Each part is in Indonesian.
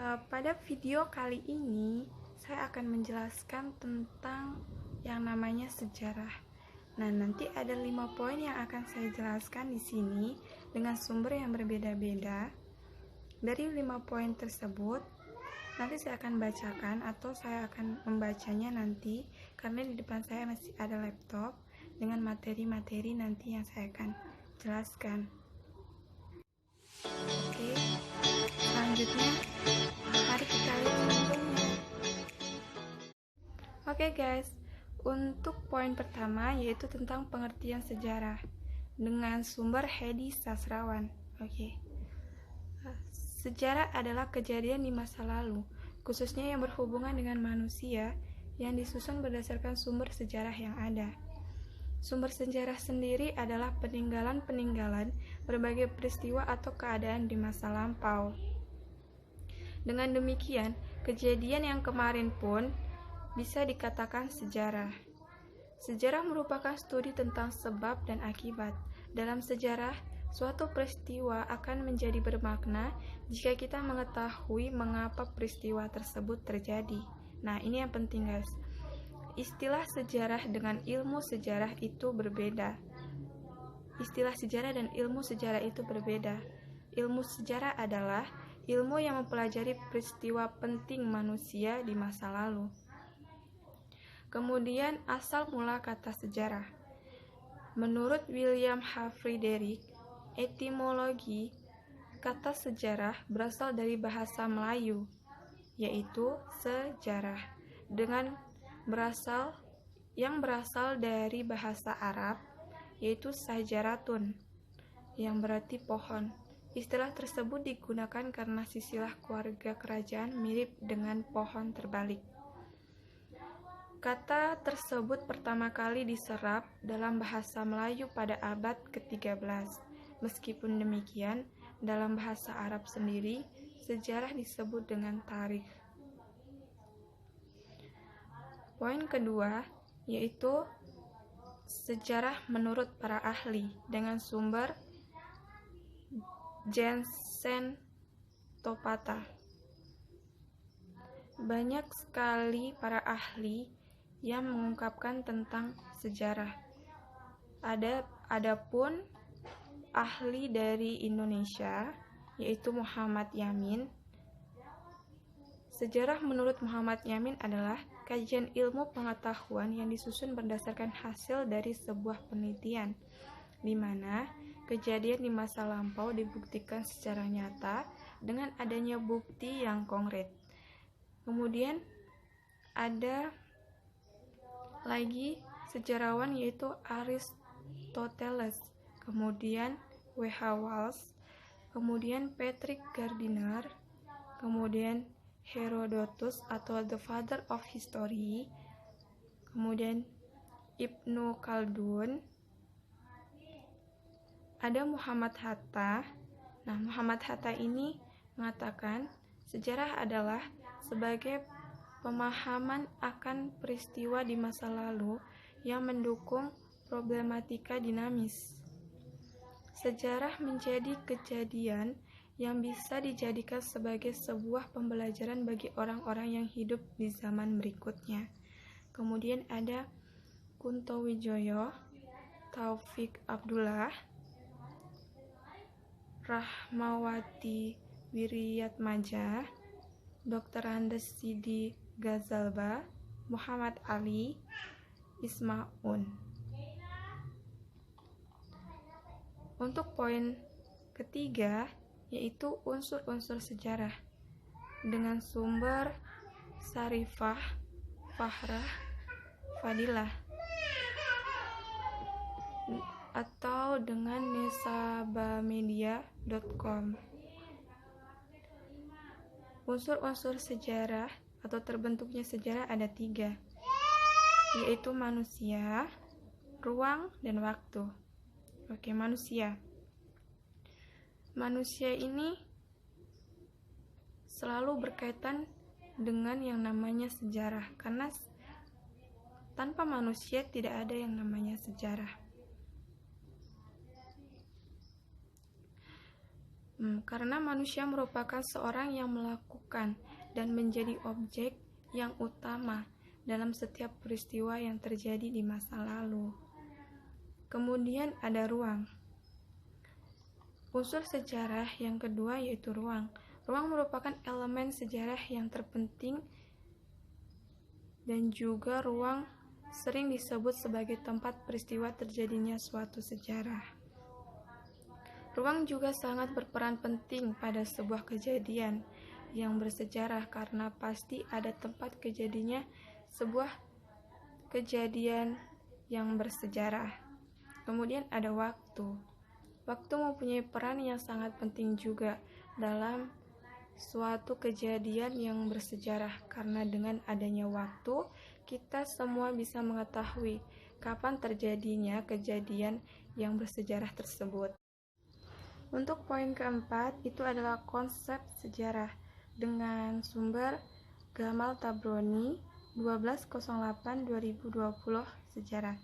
Pada video kali ini, saya akan menjelaskan tentang yang namanya sejarah. Nah, nanti ada 5 poin yang akan saya jelaskan di sini dengan sumber yang berbeda-beda. Dari 5 poin tersebut, nanti saya akan bacakan atau saya akan membacanya nanti karena di depan saya masih ada laptop dengan materi-materi nanti yang saya akan jelaskan. Oke, selanjutnya mari kita lihat videonya. Oke guys, untuk poin pertama yaitu tentang pengertian sejarah dengan sumber Hedi Sasrawan. Sejarah adalah kejadian di masa lalu, khususnya yang berhubungan dengan manusia, yang disusun berdasarkan sumber sejarah yang ada. Sumber sejarah sendiri adalah peninggalan-peninggalan berbagai peristiwa atau keadaan di masa lampau. Dengan demikian, kejadian yang kemarin pun bisa dikatakan sejarah. Sejarah merupakan studi tentang sebab dan akibat. Dalam sejarah, suatu peristiwa akan menjadi bermakna jika kita mengetahui mengapa peristiwa tersebut terjadi. Nah, ini yang penting guys. Istilah sejarah dengan ilmu sejarah itu berbeda. Istilah sejarah dan ilmu sejarah itu berbeda. Ilmu sejarah adalah ilmu yang mempelajari peristiwa penting manusia di masa lalu. Kemudian asal mula kata sejarah. Menurut William H. Frederick, etimologi kata sejarah berasal dari bahasa Melayu, yaitu sejarah, yang berasal dari bahasa Arab, yaitu sajaratun, yang berarti pohon. Istilah tersebut digunakan karena silsilah keluarga kerajaan mirip dengan pohon terbalik. Kata tersebut pertama kali diserap dalam bahasa Melayu pada abad ke-13. Meskipun demikian, dalam bahasa Arab sendiri, sejarah disebut dengan tarikh. Poin kedua, yaitu sejarah menurut para ahli dengan sumber Jensen Topata. Banyak sekali para ahli yang mengungkapkan tentang sejarah. Adapun ahli dari Indonesia, yaitu Muhammad Yamin. Sejarah menurut Muhammad Yamin adalah kajian ilmu pengetahuan yang disusun berdasarkan hasil dari sebuah penelitian, di mana kejadian di masa lampau dibuktikan secara nyata dengan adanya bukti yang konkret. Kemudian ada lagi sejarawan yaitu Aristoteles, kemudian W.H. Walsh, kemudian Patrick Gardiner, kemudian Herodotus atau the father of history, kemudian Ibnu Khaldun, ada Muhammad Hatta. Nah, Muhammad Hatta ini mengatakan sejarah adalah sebagai pemahaman akan peristiwa di masa lalu yang mendukung problematika dinamis. Sejarah menjadi kejadian yang bisa dijadikan sebagai sebuah pembelajaran bagi orang-orang yang hidup di zaman berikutnya. Kemudian ada Kunto Wijoyo, Taufik Abdullah, Rahmawati Wiryatmaja, Dr. Andes Sidi Ghazalba, Muhammad Ali, Ismaun. Untuk poin ketiga, yaitu unsur-unsur sejarah dengan sumber Sarifah, Fahrah, Fadilah, atau dengan nesabamedia.com. Unsur-unsur sejarah atau terbentuknya sejarah ada 3, yaitu manusia, ruang, dan waktu. Manusia. Manusia ini selalu berkaitan dengan yang namanya sejarah, karena tanpa manusia tidak ada yang namanya sejarah. Karena manusia merupakan seorang yang melakukan dan menjadi objek yang utama dalam setiap peristiwa yang terjadi di masa lalu. Kemudian ada ruang. Unsur sejarah yang kedua yaitu ruang. Ruang merupakan elemen sejarah yang terpenting dan juga ruang sering disebut sebagai tempat peristiwa terjadinya suatu sejarah. Ruang juga sangat berperan penting pada sebuah kejadian yang bersejarah karena pasti ada tempat kejadiannya sebuah kejadian yang bersejarah. Kemudian ada waktu. Waktu mempunyai peran yang sangat penting juga dalam suatu kejadian yang bersejarah karena dengan adanya waktu kita semua bisa mengetahui kapan terjadinya kejadian yang bersejarah tersebut. Untuk poin keempat itu adalah konsep sejarah dengan sumber Gamal Tabroni 1208-2020 sejarah.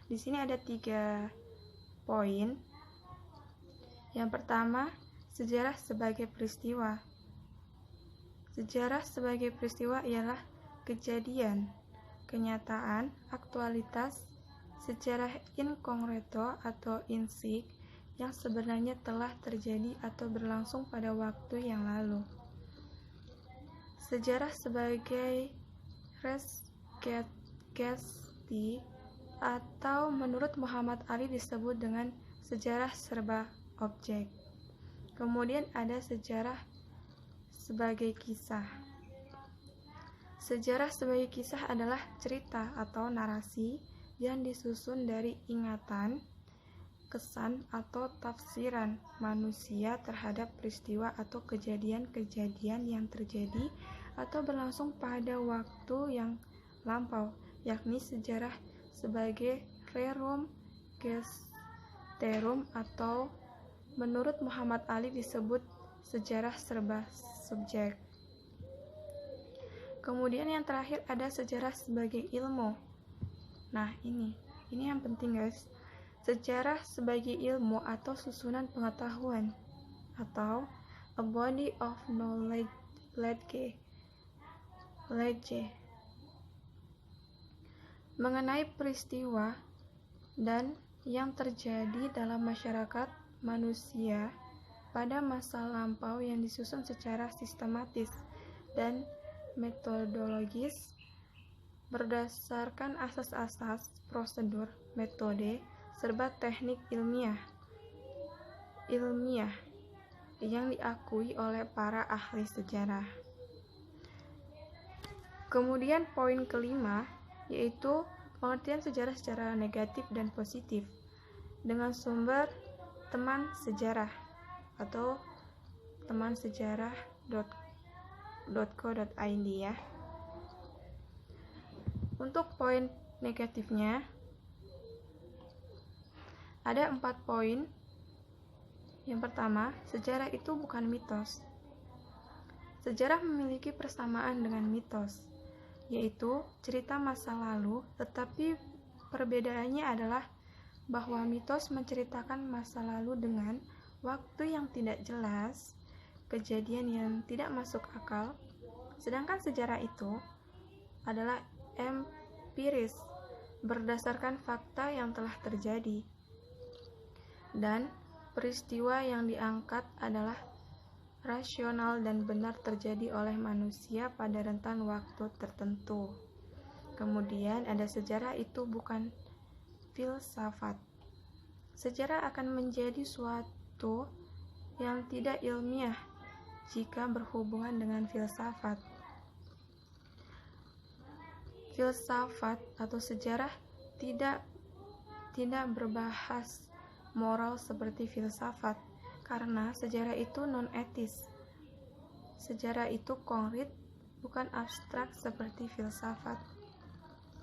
Di sini ada 3 poin. Yang pertama, sejarah sebagai peristiwa. Sejarah sebagai peristiwa ialah kejadian, kenyataan, aktualitas, sejarah in concreto atau in sic yang sebenarnya telah terjadi atau berlangsung pada waktu yang lalu. Sejarah sebagai res gesti atau menurut Muhammad Ali disebut dengan sejarah serba objek. Kemudian ada sejarah sebagai kisah. Sejarah sebagai kisah adalah cerita atau narasi yang disusun dari ingatan, kesan atau tafsiran manusia terhadap peristiwa atau kejadian-kejadian yang terjadi atau berlangsung pada waktu yang lampau, yakni sejarah sebagai rerum gesterum atau menurut Muhammad Ali disebut sejarah serba subjek. Kemudian yang terakhir ada sejarah sebagai ilmu. Nah, ini yang penting, guys. Sejarah sebagai ilmu atau susunan pengetahuan atau a body of knowledge mengenai peristiwa dan yang terjadi dalam masyarakat manusia pada masa lampau yang disusun secara sistematis dan metodologis berdasarkan asas-asas, prosedur, metode, serba teknik ilmiah yang diakui oleh para ahli sejarah. Kemudian poin kelima yaitu pengertian sejarah secara negatif dan positif dengan sumber teman sejarah atau temansejarah.co.id ya. Untuk poin negatifnya ada 4 poin. Yang pertama, sejarah itu bukan mitos. Sejarah memiliki persamaan dengan mitos, yaitu cerita masa lalu, tetapi perbedaannya adalah bahwa mitos menceritakan masa lalu dengan waktu yang tidak jelas, kejadian yang tidak masuk akal, sedangkan sejarah itu adalah empiris, berdasarkan fakta yang telah terjadi. Dan peristiwa yang diangkat adalah rasional dan benar terjadi oleh manusia pada rentan waktu tertentu. Kemudian ada sejarah itu bukan filsafat. Sejarah akan menjadi suatu yang tidak ilmiah jika berhubungan dengan filsafat. Filsafat atau sejarah tidak berbahas moral seperti filsafat, karena sejarah itu non-etis. Sejarah itu konkret, bukan abstrak seperti filsafat.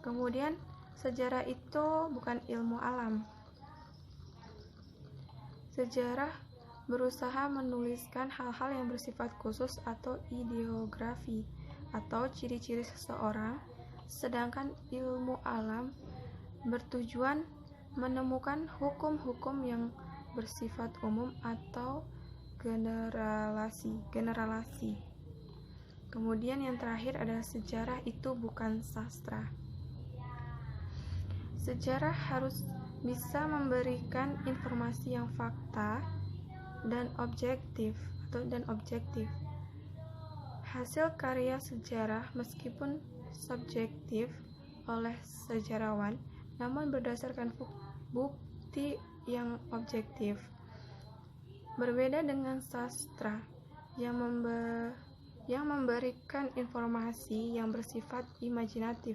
Kemudian, sejarah itu bukan ilmu alam. Sejarah berusaha menuliskan hal-hal yang bersifat khusus atau ideografi atau ciri-ciri seseorang, sedangkan ilmu alam bertujuan menemukan hukum-hukum yang bersifat umum atau generasi. Kemudian yang terakhir adalah sejarah itu bukan sastra. Sejarah harus bisa memberikan informasi yang fakta dan objektif. Hasil karya sejarah meskipun subjektif oleh sejarawan, namun berdasarkan bukti yang objektif. Berbeda dengan sastra yang memberikan informasi yang bersifat imajinatif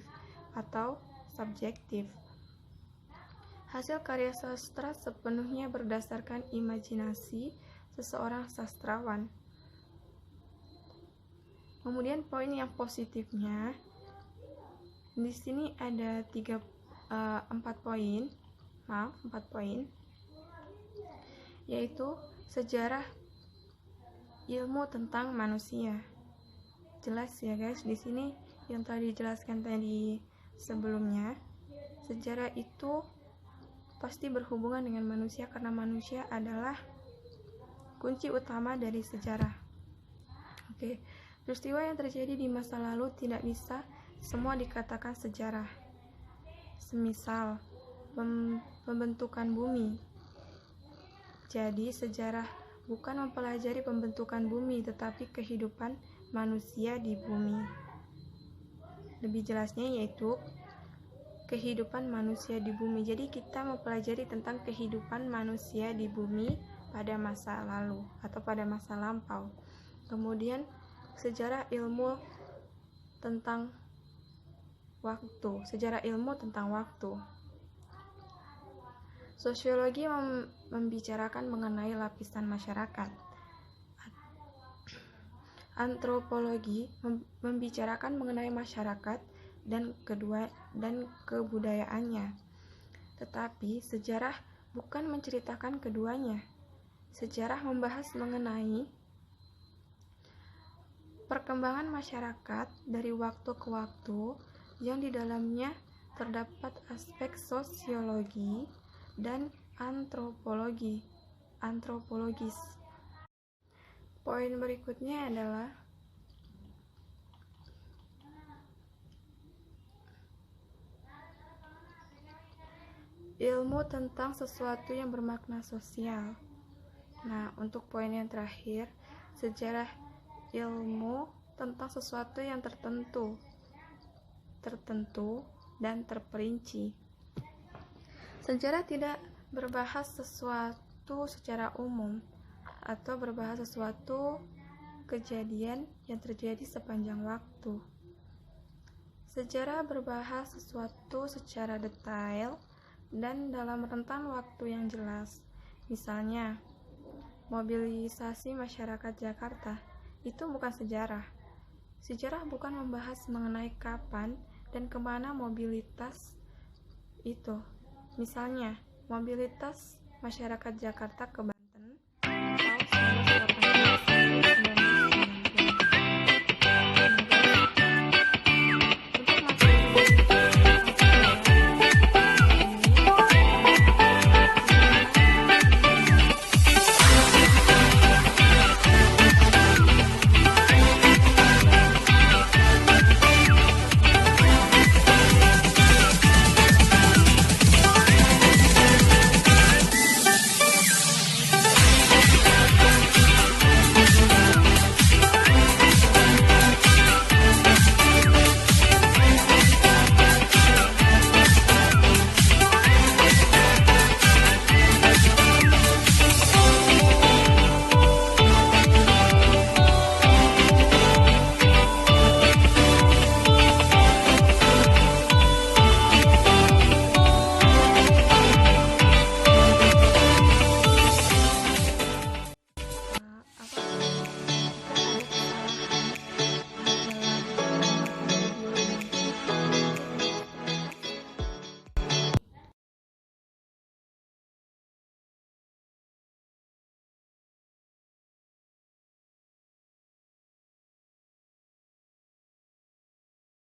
atau subjektif. Hasil karya sastra sepenuhnya berdasarkan imajinasi seseorang sastrawan. Kemudian poin yang positifnya, di sini ada 4 poin, yaitu sejarah ilmu tentang manusia. Jelas ya guys, di sini yang telah dijelaskan tadi sebelumnya, sejarah itu pasti berhubungan dengan manusia karena manusia adalah kunci utama dari sejarah. Peristiwa yang terjadi di masa lalu tidak bisa semua dikatakan sejarah. Semisal pembentukan bumi. Jadi sejarah bukan mempelajari pembentukan bumi, tetapi kehidupan manusia di bumi. Lebih jelasnya yaitu kehidupan manusia di bumi. Jadi kita mempelajari tentang kehidupan manusia di bumi pada masa lalu atau pada masa lampau. Kemudian sejarah ilmu tentang waktu. Sosiologi membicarakan mengenai lapisan masyarakat. Antropologi membicarakan mengenai masyarakat dan kebudayaannya. Tetapi sejarah bukan menceritakan keduanya. Sejarah membahas mengenai perkembangan masyarakat dari waktu ke waktu yang di dalamnya terdapat aspek sosiologi dan antropologis. Poin berikutnya adalah ilmu tentang sesuatu yang bermakna sosial. Nah, untuk poin yang terakhir, sejarah ilmu tentang sesuatu yang tertentu dan terperinci. Sejarah tidak berbahas sesuatu secara umum atau berbahas sesuatu kejadian yang terjadi sepanjang waktu. Sejarah berbahas sesuatu secara detail dan dalam rentang waktu yang jelas. Misalnya, mobilisasi masyarakat Jakarta itu bukan sejarah. Sejarah bukan membahas mengenai kapan dan kemana mobilitas itu. Misalnya, mobilitas masyarakat Jakarta ke